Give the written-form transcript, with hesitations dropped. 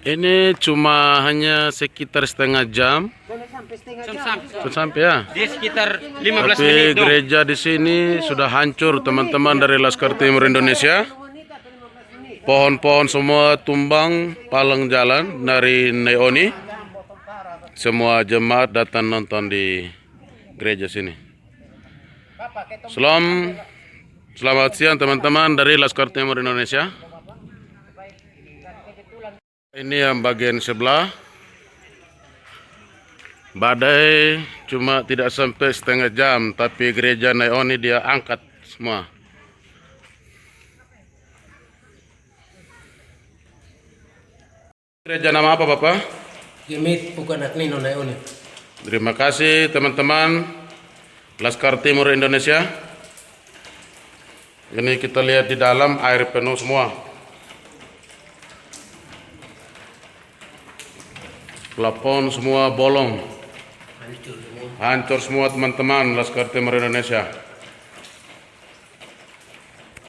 Ini cuma hanya sekitar setengah jam. Sampai ya. Dia sekitar 15 Tapi menit. gereja di sini sudah hancur, teman-teman dari Laskar Timur Indonesia. Pohon-pohon semua tumbang palang jalan dari Naioni. Semua jemaat datang nonton di gereja sini. Selamat siang teman-teman dari Laskar Timur Indonesia. Ini yang bagian sebelah. Badai cuma tidak sampai setengah jam, tapi gereja Naioni dia angkat semua. Gereja nama apa Bapak? GMIT Pukan Aknino Naioni. Terima kasih teman-teman Laskar Timur Indonesia. Ini kita lihat di dalam air penuh semua. Plafon semua bolong. Hancur semua teman-teman Laskar Timur Indonesia.